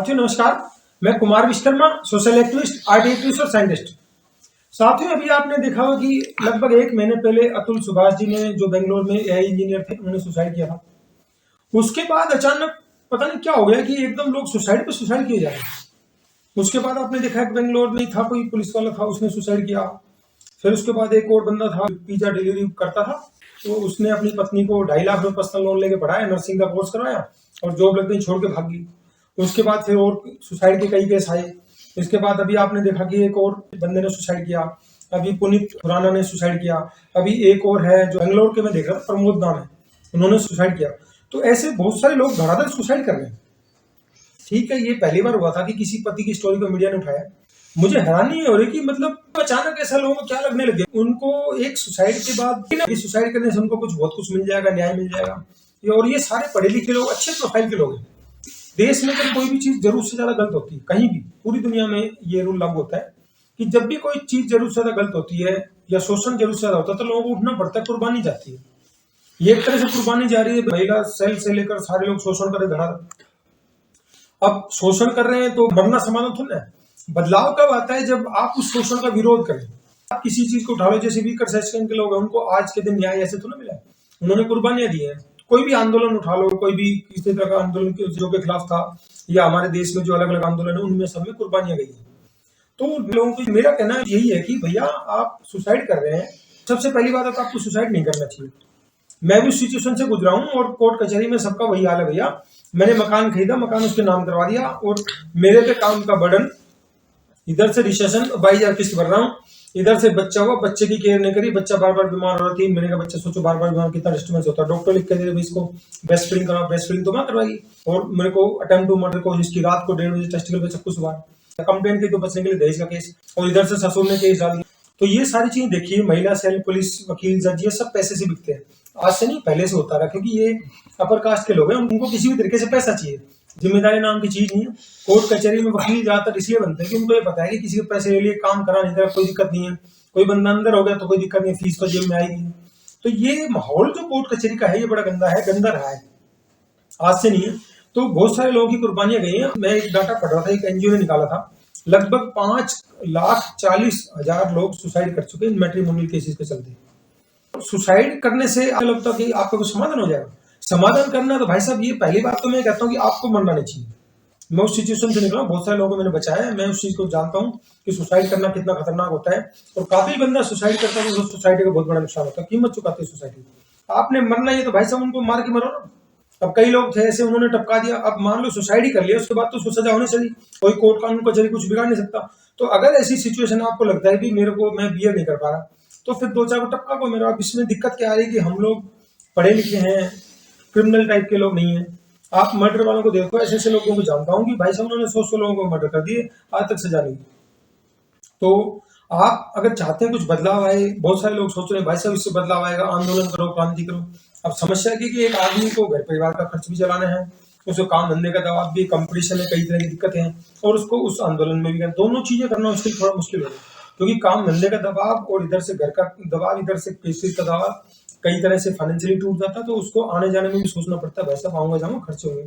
साथियों नमस्कार, मैं Kumar Vishwakarma, social activist, art activist और साइंटिस्ट। साथियों अभी आपने देखा होगा कि लगभग 1 महीने पहले अतुल सुभाष जी ने, जो बेंगलोर में एआई इंजीनियर थे, उन्होंने सुसाइड किया था। उसके बाद अचानक पता नहीं क्या हो गया कि एकदम लोग सुसाइड पे सुसाइड किए जा रहे हैं। उसके बाद आपने देखा कि बेंगलोर में था कोई पुलिस वाला था, उसने सुसाइड किया। फिर उसके बाद एक और बंदा था, पिज्जा डिलीवरी करता था, तो उसने अपनी पत्नी को 2.5 लाख रुपए पर्सनल लोन लेके पढ़ाया, नर्सिंग का कोर्स करवाया और जॉब लग गई, छोड़ के भाग गई। उसके बाद फिर और सुसाइड के कई केस आए। इसके बाद अभी आपने देखा कि एक और बंदे ने सुसाइड किया, अभी पुनीत खुराना ने सुसाइड किया, अभी एक और है जो बेंगलोर के मैं देख रहा था, प्रमोद नाम है, उन्होंने सुसाइड किया। तो ऐसे बहुत सारे लोग धड़ाधड़ सुसाइड कर रहे हैं। ठीक है, ये पहली बार हुआ था कि किसी पति की स्टोरी को मीडिया ने उठाया। मुझे हैरानी हो रही कि मतलब अचानक ऐसा लोगों को क्या लगने लगे, उनको एक सुसाइड के बाद सुसाइड करने से उनको बहुत कुछ मिल जाएगा, न्याय मिल जाएगा। और ये सारे पढ़े लिखे लोग, अच्छे प्रोफाइल के लोग हैं। देश में जब कोई भी चीज जरूरत से ज्यादा गलत होती है, कहीं भी पूरी दुनिया में ये रूल लागू होता है कि जब भी कोई चीज जरूरत से ज्यादा गलत होती है या शोषण जरूरत से ज्यादा होता है, तो लोगों को उठना पड़ता है, कुर्बानी जाती है। ये एक तरह से कुर्बानी जा रही है, महिला सेल से लेकर सारे लोग शोषण कर रहे। अब शोषण कर रहे हैं तो मरना समाधान थोड़ा है। बदलाव कब आता है? जब आप उस शोषण का विरोध करें। आप किसी चीज को उठा लो, जैसे वीकर सेक्शन के लोग हैं, उनको आज के दिन न्याय ऐसे तो ना मिला, उन्होंने कुर्बानियां दी हैं। कोई भी आंदोलन उठा लो, कोई भी किसी तरह का आंदोलन जो के खिलाफ था, या हमारे देश में जो अलग अलग आंदोलन है, उनमें सब में कुर्बानियां गई हैं। तो लोगों को मेरा कहना यही है कि भैया आप सुसाइड कर रहे हैं, सबसे पहली बात है तो आपको सुसाइड नहीं करना चाहिए। मैं भी उस सिचुएशन से गुजरा हूँ और कोर्ट कचहरी में सबका वही हाल है भैया। मैंने मकान खरीदा, मकान उसके नाम करवा दिया और मेरे पे काम का बर्डन, इधर से रिसेशन 22,000 किस्त भर रहा हूँ, इधर से बच्चा हुआ, बच्चे की केयर नहीं करी, बच्चा बार बार बीमार हो रहा, 3 महीने का बच्चा, सोचो बार बार बीमार कितना डिस्टर्बेंस होता है। डॉक्टर लिख के दे रहे इसको ब्रेस्ट फीडिंग कराओ, ब्रेस्ट फीडिंग तो मैं करवाई, और मेरे को अटेम्प्ट टू मर्डर को, जिसकी रात को 1:30 बजे टेस्टिकल पे सब कुछ हुआ, कंप्लेंट की तो बचने के लिए दहेज का केस, और इधर से ससुर ने केस डाल दिया। तो ये सारी चीजें देखिए, महिला सेल, पुलिस, वकील, जज, ये सब पैसे से बिकते हैं। आज से नहीं, पहले से होता रहा, क्योंकि ये अपर कास्ट के लोग हैं, उनको किसी भी तरीके से पैसा चाहिए। जिम्मेदारी नाम की चीज नहीं है। कोर्ट कचहरी में वकील ज्यादातर इसलिए बनते हैं कि उनको ये पता है कि किसी के पैसे ले लिए, काम करा नहीं करा, कोई दिक्कत नहीं है। कोई बंदा अंदर हो गया तो कोई दिक्कत नहीं, फीस तो जेब में आएगी। तो ये माहौल जो कोर्ट कचहरी का है, ये बड़ा गंदा है, गंदा रहा है, आज से नहीं है। तो बहुत सारे लोगों की कुर्बानियां गई हैं। मैं एक डाटा पढ़ रहा था, एक एनजीओ ने निकाला था, लगभग 5,40,000 लोग सुसाइड कर चुके हैं मैट्रिमोनियल केसेस के चलते। सुसाइड करने से आपको लगता है कि आपका कुछ समाधान हो जाएगा? समाधान करना तो भाई साहब, ये पहली बात तो मैं कहता हूँ कि आपको मरना नहीं चाहिए। मैं उस सिचुएशन से निकला, बहुत सारे लोगों को मैंने बचाया है, मैं उस चीज को जानता हूँ कि सुसाइड करना कितना खतरनाक होता है। और काफी बंदा सुसाइड करता है तो सोसाइटी को बहुत बड़ा नुकसान होता है, कीमत चुकाती है सोसाइटी। आपने मरना है तो भाई साहब उनको मार के मरो ना। अब कई लोग थे ऐसे, उन्होंने टपका दिया, अब मान लो सुसाइड ही कर लिया, उसके बाद तो उसको सजा होनी चाहिए, कोई कोर्ट कानून कचहरी कुछ बिगाड़ नहीं सकता। तो अगर ऐसी सिचुएशन आपको लगता है कि मेरे को, मैं बियर नहीं कर पा रहा, तो फिर 2-4 को टपका को मेरा। अब इसमें दिक्कत क्या आ रही है कि हम लोग पढ़े लिखे हैं, क्रिमिनल टाइप के लोग नहीं है। आप मर्डर वालों को देखो, ऐसे ऐसे लोगों को जानता हूँ कि भाई साहब उन्होंने 100 लोगों को मर्डर कर दिए, आज तक सजा नहीं। तो आप अगर चाहते हैं कुछ बदलाव आए, बहुत सारे लोग सोच रहे हैं भाई साहब इससे बदलाव आएगा, आंदोलन करो, क्रांति करो। अब समस्या की कि एक आदमी को घर परिवार का खर्च भी चलाना है, उसको काम धंधे का दबाव भी, कंपटीशन है, कई तरह की दिक्कतें हैं, और उसको उस आंदोलन में भी दोनों चीजें करना उसके लिए थोड़ा मुश्किल है, क्योंकि काम धंधे का दबाव और इधर से घर का दबाव, इधर से केसेस का दबाव, कई तरह से फाइनेंशियली टूट जाता है। तो उसको आने जाने में भी सोचना पड़ता है, भाई साहब आऊंगा जाऊंगा, खर्चे होंगे।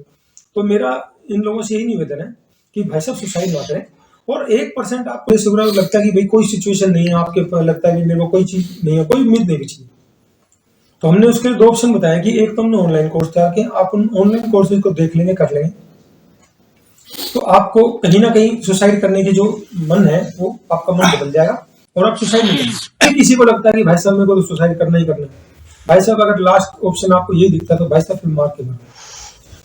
तो मेरा इन लोगों से यही निवेदन है कि भाई साहब सुसाइड ना करें। और 1% आपको सुबह लगता है कि भाई कोई सिचुएशन नहीं है, आपके लगता है कि मेरे को कोई चीज नहीं है, कोई उम्मीद नहीं बची, तो हमने उसके लिए 2 ऑप्शन बताया कि एक तो हमने ऑनलाइन कोर्स तैयार किया, आप उन ऑनलाइन कोर्सेज को देख लेंगे, कर लेंगे, तो आपको कहीं ना कहीं सुसाइड करने की जो मन है वो आपका मन बदल जाएगा और आप सुसाइड नहीं करेंगे। किसी को लगता है कि भाई साहब मेरे को तो सुसाइड करना ही करना है, भाई साहब अगर लास्ट ऑप्शन आपको ये दिखता है तो भाई साहब फिर मार के मरो,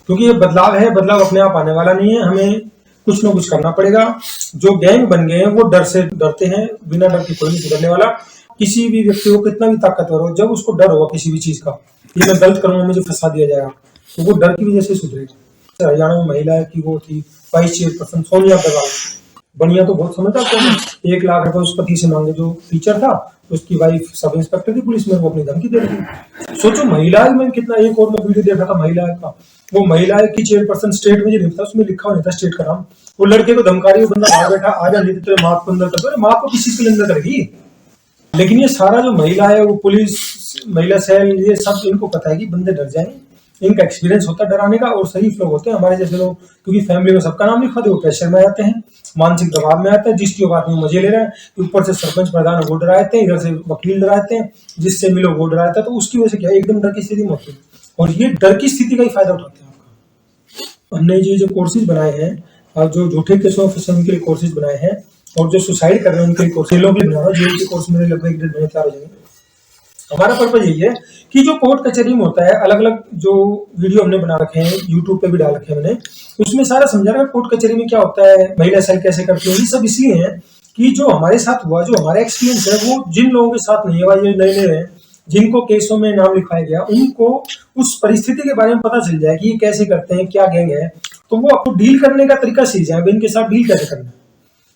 क्योंकि ये बदलाव है, बदलाव अपने आप आने वाला नहीं है, हमें कुछ ना कुछ करना पड़ेगा। जो गैंग बन गए हैं वो डर से डरते हैं, बिना डर के कोई नहीं सुधरने वाला। किसी भी व्यक्ति को कितना भी ताकतवर हो, जब उसको डर होगा किसी भी चीज का, ये मैं गलत करूंगा, मुझे फंसा दिया जाएगा, तो वो डर की वजह से सुधरेगा। हरियाणा में महिला की वो थी वाइस चेयरपर्सन सोनिया अग्रवाल, बढ़िया तो बहुत समझता है, 1 लाख रुपए उस पति से मांगे, जो टीचर था, उसकी वाइफ सब इंस्पेक्टर थी पुलिस में, वो अपनी धमकी दे रही थी। सोचो महिला में कितना। एक और मैं वीडियो देखा था महिला का, वो महिला की चेयरपर्सन स्टेट में जो था उसमें लिखा नहीं था स्टेट का नाम, वो लड़के को धमका रही, वो बंदा बाहर बैठा, आजा नहीं तो तेरे माँ को अंदर कर दो। माँ को किसी के अंदर करेगी? लेकिन ये सारा जो महिला है, वो पुलिस, महिला सेल, ये सब इनको पता है कि बंदे डर जाएंगे, इनका एक्सपीरियंस होता है डराने का, और शरीफ लोग होते हैं हमारे जैसे लोग, क्योंकि फैमिली में सबका नाम लिखा दे, वो प्रेशर में आते हैं, मानसिक दबाव में आते हैं, जिसकी औकात में मजे ले रहे हैं, ऊपर से सरपंच प्रधान वो डराते हैं, इधर से वकील डराते हैं, जिससे मिलो वो डराता है, तो उसकी वजह से क्या है, एकदम डर की स्थिति में होती है, और ये डर की स्थिति का ही फायदा उठाते हैं आपका। हमने ये जो कोर्सेज बनाए हैं, और जो झूठे केसों में फंसे उनके लिए कोर्सेज बनाए हैं, और जो सुसाइड कर रहे हैं उनके लिए कोर्स, लोग बना रहा हूँ, जेल के कोर्स मेरे लगभग 1.5 महीने तैयार हो जाएंगे। हमारा पर्पज यही है कि जो कोर्ट कचहरी में होता है, अलग अलग जो वीडियो हमने बना रखे हैं, यूट्यूब पे भी डाल रखे हैं मैंने, उसमें सारा समझा रहा है कोर्ट कचहरी में क्या होता है, महिला सेल कैसे करती है। ये सब इसलिए है कि जो हमारे साथ हुआ, जो हमारा एक्सपीरियंस है, वो जिन लोगों के साथ नहीं हुआ, ये नए नए हैं, जिनको केसों में नाम लिखाया गया, उनको उस परिस्थिति के बारे में पता चल जाए कि ये कैसे करते हैं, क्या गैंग है, तो वो आपको डील करने का तरीका सीख जाए, इनके साथ डील कैसे करना है,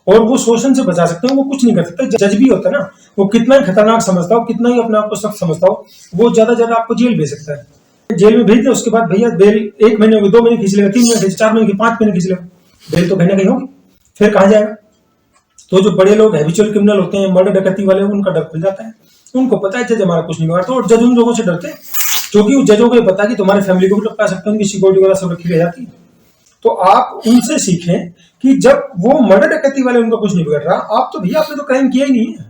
और वो शोषण से बचा सकते हैं। वो कुछ नहीं कर सकते। जज भी होता है ना, वो कितना ही खतरनाक समझता हो, कितना ही अपने आप को सख्त समझता हो, वो ज्यादा ज्यादा आपको जेल भेज सकता है। जेल में भेज दे, उसके बाद भैया बेल 1 महीने होगी, 2 महीने खींच लेगा, 3 महीने, 4 महीने, 5 महीने खींच लेगा, बेल तो कहीं ना कहीं होगी, फिर कहाँ जाएगा। तो जो बड़े लोग हैबिचुअल क्रिमिनल होते हैं, मर्डर डकैती वाले, उनका डर खुल जाता है, उनको पता है जज हमारा कुछ नहीं मारता, और जज उन लोगों से डरते हैं क्योंकि उन जजों को ये पता है कि तुम्हारी फैमिली को भी टपका सकते हैं, उनकी सिक्योरिटी वगैरह सब रखी रह जाती है। तो आप उनसे सीखें कि जब वो मर्डर डकैती वाले उनका कुछ नहीं बिगड़ रहा, आप तो भैया आपने तो क्राइम किया ही नहीं है,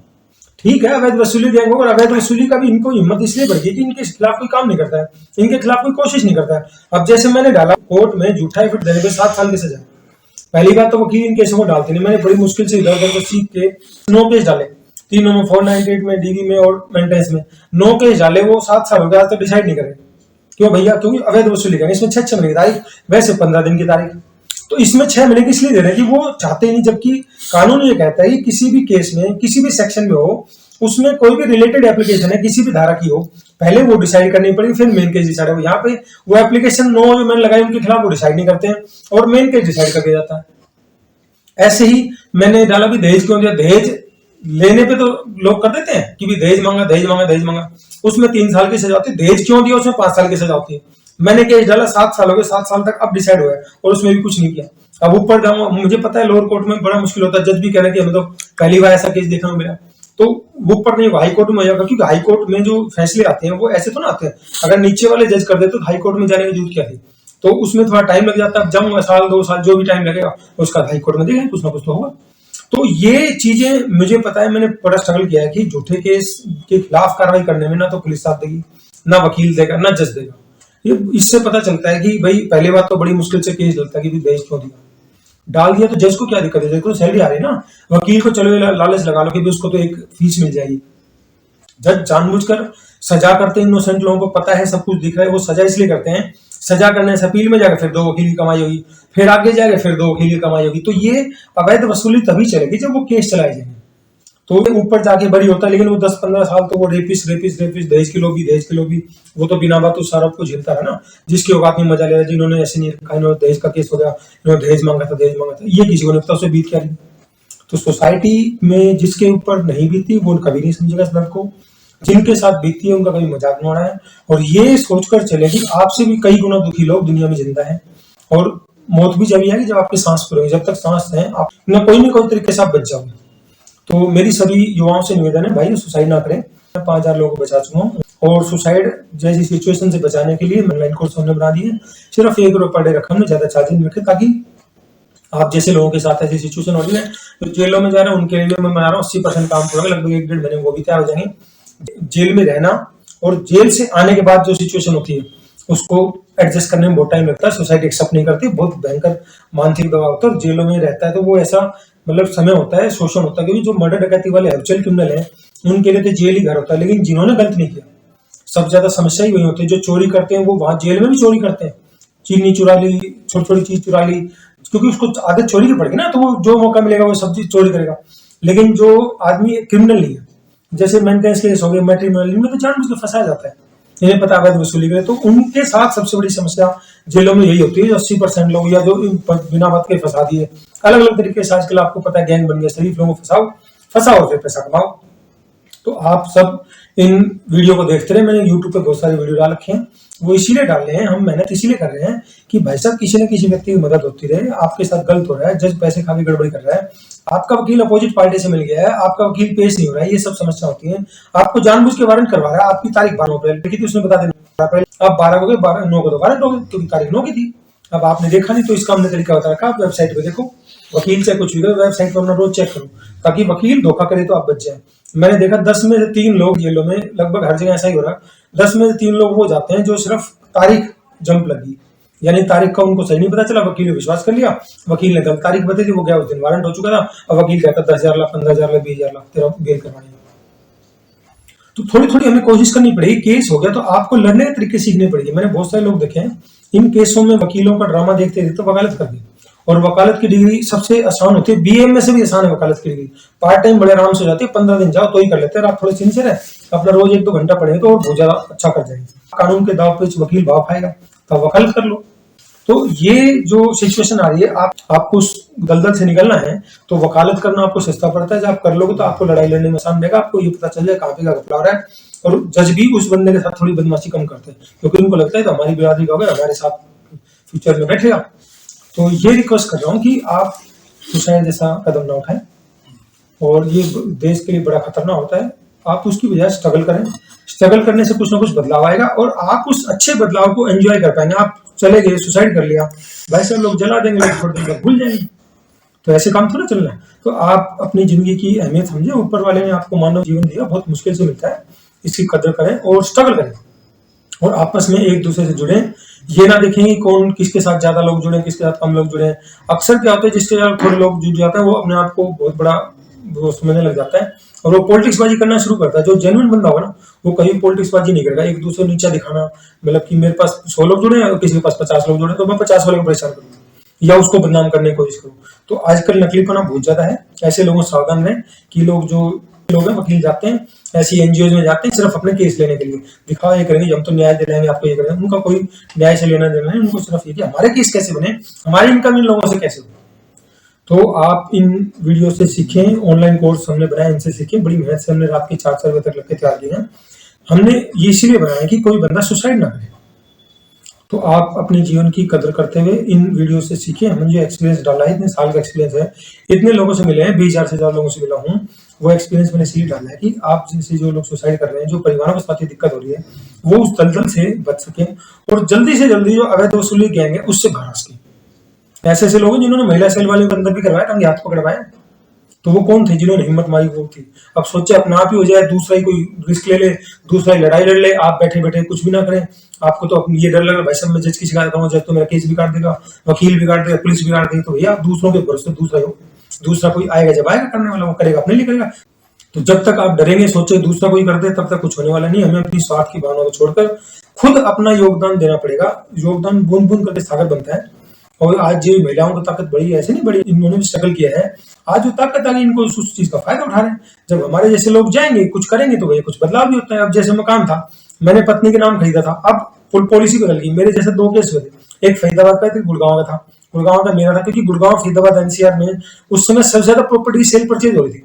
ठीक है, अवैध वसूली गैंग, और अवैध वसूली का भी इनको हिम्मत इसलिए बढ़ गई कि इनके खिलाफ कोई काम नहीं करता है, इनके खिलाफ कोई कोशिश नहीं करता है। अब जैसे मैंने डाला कोर्ट में झूठा एफिडेविट देने पे 7 साल की सजा, पहली बात तो वकील इन केसों को डालते नहीं, मैंने बड़ी मुश्किल से इधर उधर को सीख के 9 केस डाले, तीनों में 498 में, डीवी में और मेंटेनेंस में 9 केस डाले, वो 7 साल हो गया, आज तक डिसाइड नहीं करे। क्यों भैया? क्योंकि अवैध वसूली गैंग, इसमें 6 महीने की तारीख, वैसे 15 दिन की तारीख, तो इसमें 6 महीने की इसलिए दे रहे हैं कि वो चाहते ही नहीं, जबकि कानून ये कहता है कि किसी भी केस में, किसी भी सेक्शन में हो, उसमें कोई भी रिलेटेड एप्लीकेशन है, किसी भी धारा की हो, पहले वो डिसाइड करनी पड़ेगी, फिर मेन केस डिसाइड हो। यहाँ पे वो एप्लीकेशन 9 जो मैंने लगाई उनके खिलाफ वो डिसाइड नहीं करते हैं, और मेन केस डिसाइड करके जाता है। ऐसे ही मैंने डाला भी दहेज क्यों दिया, दहेज लेने पे तो लोग कर देते हैं कि भी दहेज मांगा, दहेज मांगा, दहेज मांगा, उसमें 3 साल की सजा होती है, दहेज क्यों दिया उसमें 5 साल की सजा होती है। मैंने केस डाला, 7 साल हो गए, 7 साल तक अब डिसाइड हुआ है, और उसमें भी कुछ नहीं किया। अब ऊपर जाऊंगा, मुझे पता है लोअर कोर्ट में बड़ा मुश्किल होता है, जज भी कह रहे हैं कि हमें तो पहली बार ऐसा केस देखने को मिला, तो ऊपर नहीं हाई कोर्ट में जाएगा, क्योंकि हाई कोर्ट में जो फैसले आते हैं वो ऐसे तो ना आते हैं, अगर नीचे वाले जज कर देते तो हाई कोर्ट में जाने की जरूरत क्या थी, तो उसमें थोड़ा टाइम लग जाता है। जाऊंगा 1-2 साल जो भी टाइम लगेगा उसका हाई कोर्ट में देखेंगे, कुछ ना कुछ तो होगा। तो ये चीजें मुझे पता है, मैंने बड़ा स्ट्रगल किया है कि झूठे केस के खिलाफ कार्रवाई करने में ना तो पुलिस साथ देगी, ना वकील देगा, ना जज देगा। ये इससे पता चलता है कि भाई पहली बात तो बड़ी मुश्किल से केस डलता है कि दहेज क्यों दिया, डाल दिया तो जज को क्या दिक्कत है, जज को सैलरी आ रही है ना, वकील को चलो लालच लगा लो कि उसको तो एक फीस मिल जाएगी। जज जानबूझकर सजा करते हैं, इनोसेंट लोगों को पता है, सब कुछ दिख रहा है, वो सजा इसलिए करते हैं, सजा करने से अपील में जाकर फिर 2 वकील की कमाई होगी, फिर आगे जाके फिर 2 वकील की कमाई होगी। तो ये अवैध वसूली तभी चलेगी जब वो केस चलाए जाएंगे, तो ऊपर जाके बरी होता है। लेकिन वो 10-15 साल तो वो रेपिस्ट दहेज की लोभी, वो तो बिना बात उस आरोप को झेलता है ना, जिसकी औकात में मजा ले रहा है, जिन्होंने ऐसे नहीं रखा, इन्होंने दहेज का केस हो गया, इन्होंने दहेज मांगा था, ये किसी को नहीं पता उसे बीत क्या रही। तो सोसाइटी में जिसके ऊपर नहीं बीती वो कभी नहीं समझेगा इस दर्द को, जिनके साथ बीती है उनका कभी मजाक न उड़ाए, और ये सोचकर चले कि आपसे भी कई गुना दुखी लोग दुनिया में जिंदा है, और मौत भी जब आएगी जब आपके सांस पूरे, जब तक सांस है आप न कोई तरीके से आप बच जाओगे। तो मेरी सभी युवाओं से निवेदन है, भाई सुसाइड ना करें। 5000 लोगों को बचा चुका हूँ, और सुसाइड जैसी सिचुएशन से बचाने के लिए ऑनलाइन कोर्स हमने बना दिए, सिर्फ 1 रुपये पर डे रखा हमने, ज्यादा चार्जिंग नहीं रखे, ताकि आप जैसे लोगों के साथ ऐसी सिचुएशन हो रही है तो जेलों में जा रहे हैं उनके लिए मैं बना रहा हूँ 80% काम पूरा, लगभग 1-1.5 महीने वो भी तैयार हो जाएंगे। जेल में रहना और जेल से आने के बाद जो सिचुएशन होती है उसको एडजस्ट करने में बहुत टाइम लगता है, सोसाइटी एक्सेप्ट नहीं करती, बहुत भयंकर मानसिक दबाव होता है, और जेलों में रहता है तो वो ऐसा मतलब समय होता है, शोषण होता है, क्योंकि जो मर्डर डकैती वाले हैबिचुअल क्रिमिनल हैं उनके लिए तो जेल ही घर होता है, लेकिन जिन्होंने गलत नहीं किया सबसे ज्यादा समस्या ही वही होती है। जो चोरी करते हैं वो वहां जेल में भी चोरी करते हैं, चीनी चुरा ली, छोटी छोटी चीज चुरा ली, क्योंकि उसको आदत चोरी की पड़ेगी ना, तो वो जो मौका मिलेगा वो सब चीज चोरी करेगा। लेकिन जो आदमी क्रिमिनल नहीं है, जैसे मेंटेनेंस केस हो गए, मैट्रिमोनियल, इनमें तो जानबूझ के फंसाया जाता है, इन्हें पता अवैध वसूली करे, तो उनके साथ सबसे बड़ी समस्या जेलों में यही होती है। 80% लोग या जो बिना बात के फंसा दिए, अलग अलग तरीके से आजकल आपको पता है गैंग बन गया, शरीफ लोगों को फंसाओ फिर पैसा कमाओ। तो आप सब इन वीडियो को देखते रहे, मैंने यूट्यूब पे बहुत सारे वीडियो डाल रखे हैं, वो इसीलिए डाल रहे हैं, हम मेहनत इसीलिए कर रहे हैं कि भाई साहब किसी न किसी व्यक्ति की मदद होती रहे। आपके साथ गलत हो रहा है, जज पैसे खा के गड़बड़ी कर रहा है, आपका वकील अपोजिट पार्टी से मिल गया है, आपका वकील पेश नहीं हो रहा है, ये सब समस्या होती है। आपको जानबूझ के वारंट करवा रहा है, आपकी तारीख 12 अप्रैल की थी, उसने बता देना अप्रैल, आप 12 को गए, 9 को तो वारंट हो गए क्योंकि तारीख 9 की थी। अब आपने देखा नहीं तो इसका हमने तरीका बता रखा, आप वेबसाइट पे देखो, वकील से कुछ भी करो, वेबसाइट पर अपना रोज चेक करो, ताकि वकील धोखा करे तो आप बच जाए। मैंने देखा 10 में से 3 लोग जेलों में, लगभग हर जगह ऐसा ही हो रहा है, 10 में से 3 लोग वो जाते हैं जो सिर्फ तारीख जंप लगी, यानी तारीख का उनको सही नहीं पता चला, वकील ने विश्वास कर लिया, वकील ने गलत तारीख बता दी, वो गया उस दिन वारंट हो चुका था, अब वकील कहता 10,000 लाख, 15,000 लाख, 20,000 लाख तेरा बेल करवानी है। तो थोड़ी थोड़ी हमें कोशिश करनी पड़ेगी। केस हो गया तो आपको लड़ने के तरीके सीखने पड़ेगी। मैंने बहुत सारे लोग देखे हैं, इन केसों में वकीलों का ड्रामा देखते देखते तो वकालत कर दी, और वकालत की डिग्री सबसे आसान होती है, बीएम में से भी आसान है वकालत की डिग्री, पार्ट टाइम बड़े आराम से हो जाती है, 15 दिन जाओ तो ही कर लेते हैं। आप थोड़े सिंसियर है, अपना रोज 1-2 घंटा पढ़ेंगे तो बहुत ज्यादा अच्छा कर जाएंगे। कानून के दाव पे वकील भाव खाएगा तो वकालत कर लो। तो ये जो सिचुएशन आ रही है, आपको उस दलदल से निकलना है तो वकालत करना आपको सस्ता पड़ता है। जब आप कर लोगे तो आपको लड़ाई लड़ने में आसान रहेगा, आपको ये पता चल जाए कहाँ पे क्या घपला हो रहा है, और जज भी उस बंदे के साथ थोड़ी बदमाशी कम करते हैं, क्योंकि उनको लगता है तो हमारी बिरादरी का होगा, हमारे साथ फ्यूचर में बैठेगा। तो ये रिक्वेस्ट कर रहा हूँ कि आप सुसाइड जैसा कदम ना उठाएं, और ये देश के लिए बड़ा खतरनाक होता है। आप उसकी बजाय स्ट्रगल करें, स्ट्रगल करने से कुछ ना कुछ बदलाव आएगा, और आप उस अच्छे बदलाव को एंजॉय कर पाएंगे। आप चले गए, सुसाइड कर लिया, भाई सब लोग जला देंगे, लोग छोड़ देंगे, भूल जाएंगे, तो ऐसे काम थोड़ा चलना है। तो आप अपनी जिंदगी की अहमियत समझे, ऊपर वाले ने आपको मानव जीवन दिया, बहुत मुश्किल से मिलता है, इसकी कदर करें और स्ट्रगल करें, और आपस में एक दूसरे से जुड़े। ये ना देखें कि कौन किसके साथ ज्यादा लोग जुड़े, किसके साथ कम लोग जुड़े। अक्सर क्या होता है, जिसके साथ थोड़े लोग जुड़ जाते हैं वो अपने आप को बहुत बड़ा वो समझने लग जाता है, और वो पॉलिटिक्स बाजी करना शुरू करता है। जो जेन्युइन बंदा होगा ना, वो कहीं पॉलिटिक्स बाजी नहीं करेगा, एक दूसरे नीचा दिखाना, मतलब कि मेरे पास 100 लोग जुड़े हैं और किसी के पास 50 लोग जुड़े तो मैं 50 वाले को परेशान करूंगा या उसको बदनाम करने की कोशिश करूँ। तो आजकल नकलीपना बहुत ज्यादा है, ऐसे लोगों से सावधान रहें कि लोग हैं वकील जाते हैं, ऐसी एनजीओ में जाते हैं सिर्फ अपने केस लेने के लिए, दिखावा ये करेंगे हम तो न्याय दे रहे हैं, आपको ये करेंगे, उनका कोई न्याय से लेना देना नहीं, उनको सिर्फ ये कि हमारे केस कैसे बने, हमारी इनकम इन लोगों से कैसे हो। तो आप इन वीडियो से सीखें, ऑनलाइन कोर्स हमने बनाया, इनसे सीखें, बड़ी मेहनत से हमने रात के 4-4 बजे तक लग के तैयार किए हैं। हमने ये इसीलिए बनाया कि कोई बंदा सुसाइड ना करे। तो आप अपने जीवन की कदर करते हुए इन वीडियो से सीखें। हमने जो एक्सपीरियंस डाला है, इतने साल का एक्सपीरियंस है, इतने लोगों से मिले हैं, 20,000 से ज्यादा लोगों से मिला हूँ, वो एक्सपीरियंस मैंने इसलिए डाला है कि आप जिनसे जो लोग सुसाइड कर रहे हैं, जो परिवारों के साथ दिक्कत हो रही है, वो उस दलदल से बच सके, और जल्दी से जल्दी जो अवैध वसूली गैंग है उससे बाहर आ सके। ऐसे ऐसे लोग जिन्होंने महिला सेल वाले को अंदर भी करवाया, टांगे हाथ पकड़वाया, तो वो कौन थे जिन्होंने हिम्मत मारी, वो थी। अब सोचे अपना आप ही हो जाए, दूसरा ही कोई रिस्क ले ले, दूसरा ही लड़ाई लड़ ले, आप बैठे बैठे कुछ भी ना करें, आपको तो ये डर लग रहा है भाई साहब मैं जज की शिकायत करूंगा, जज तो मेरा केस भी काट देगा, वकील भी काट देगा, पुलिस भी काट देगी, तो भैया आप दूसरों के भरोसे दूसरा ही हो, दूसरा कोई आएगा जब आएगा करने वाला, वो करेगा अपने लिए करेगा। तो जब तक आप डरेंगे, सोचे दूसरा कोई कर दे, तब तक कुछ होने वाला नहीं। हमें अपनी स्वार्थ की भावना को छोड़कर खुद अपना योगदान देना पड़ेगा। योगदान बूंद बूंद करके सागर बनता है, और आज जो महिलाओं की ताकत बढ़ी है, ऐसे नहीं बढ़ी, इन्होंने भी स्ट्रगल किया है, आज जो ताकत आ गई इनको उस चीज का फायदा उठा रहे हैं। जब हमारे जैसे लोग जाएंगे कुछ करेंगे तो भैया कुछ बदलाव भी होता है। अब जैसे मकान था, मैंने पत्नी के नाम खरीदा था, अब फुल पॉलिसी बदल गई। मेरे जैसे 2 केस हुए थे, एक फरीदाबाद का, एक गुड़गांव का था। गुड़गांव का मेरा था क्योंकि गुड़गांव फरीदाबाद एनसीआर में उस समय सबसे ज्यादा प्रॉपर्टी सेल परचेज हो रही थी।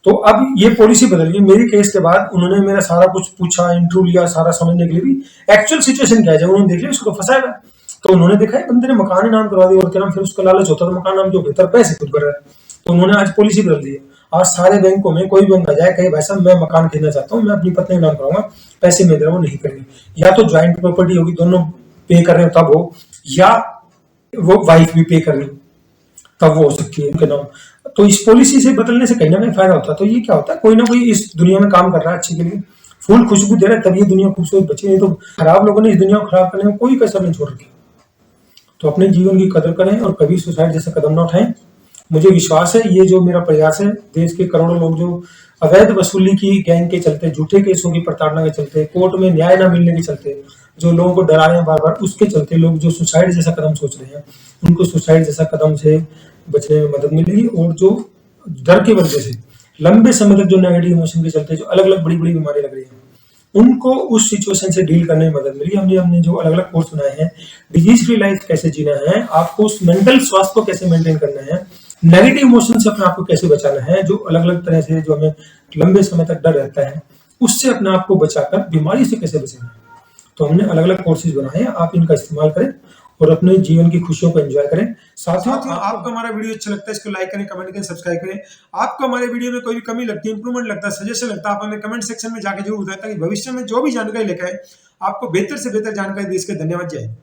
तो अब ये पॉलिसी बदल गई। मेरी केस के बाद उन्होंने मेरा सारा कुछ पूछा, इंटरव्यू लिया, सारा समझने के लिए भी एक्चुअल सिचुएशन क्या है, जब उन्होंने देख लिया उसको तो फंसाएगा। तो उन्होंने देखा है बंदे ने मकान नाम करवा दिया, और क्या नाम, फिर उसका लालच होता था मकान नाम जो बेहतर पैसे खुद कर रहा है। तो उन्होंने आज पॉलिसी बदल दी है। आज सारे बैंकों में कोई बैंक आ जाए, कहे भाई साहब मैं मकान खरीदना चाहता हूँ, मैं अपनी पत्नी का नाम कराऊंगा, पैसे मैं दे रहा हूँ, नहीं करेंगे। या तो ज्वाइंट प्रॉपर्टी होगी, दोनों पे कर रहे हो तब हो, या वो वाइफ भी पे कर रही तब वो हो सकती है उनके नाम। तो इस पॉलिसी से बदलने से कहीं ना कहीं फायदा होता है। तो ये क्या होता है, कोई ना कोई इस दुनिया में काम कर रहा है अच्छे के लिए, फूल खुशबू दे रहा है, तब ये दुनिया खूबसूरत बची। नहीं तो खराब लोगों ने इस दुनिया को खराब करने में कोई कसर नहीं छोड़ रखी। तो अपने जीवन की कदर करें और कभी सुसाइड जैसा कदम ना उठाएं। मुझे विश्वास है ये जो मेरा प्रयास है, देश के करोड़ों लोग जो अवैध वसूली की गैंग के चलते, झूठे केसों की प्रताड़ना के चलते, कोर्ट में न्याय न मिलने के चलते, जो लोगों को डरा रहे हैं बार बार, उसके चलते लोग जो सुसाइड जैसा कदम सोच रहे हैं, उनको सुसाइड जैसा कदम से बचने में मदद मिलेगी। और जो डर की वजह से लंबे समय तक जो नेगेटिव इमोशन के चलते जो अलग अलग बड़ी बड़ी बीमारी लग रही है, उनको उस सिचुएशन से डील करने में मदद मिली। हमने जो अलग अलग कोर्स बनाए हैं, डिजीज फ्री लाइफ कैसे जीना है, आपको उस मेंटल स्वास्थ्य को कैसे मेंटेन करना है, नेगेटिव इमोशन से अपने आप को कैसे बचाना है, जो अलग अलग तरह से जो हमें लंबे समय तक डर रहता है, उससे अपने आप को बचाकर बीमारी से कैसे बचना है। तो हमने अलग अलग कोर्सेज बनाए हैं, आप इनका इस्तेमाल करें और अपने जीवन की खुशियों को एंजॉय करें। साथियों आपको हमारा वीडियो अच्छा लगता है, इसको लाइक करें, कमेंट करें, सब्सक्राइब करें। आपको हमारे वीडियो में कोई भी कमी लगती है, इंप्रूवमेंट लगता है, सजेशन लगता है, आप हमें कमेंट सेक्शन में जाकर जरूर बताएं, ताकि भविष्य में जो भी जानकारी लेकर आए आपको बेहतर से बेहतर जानकारी दे सके। धन्यवाद, जय हिंद।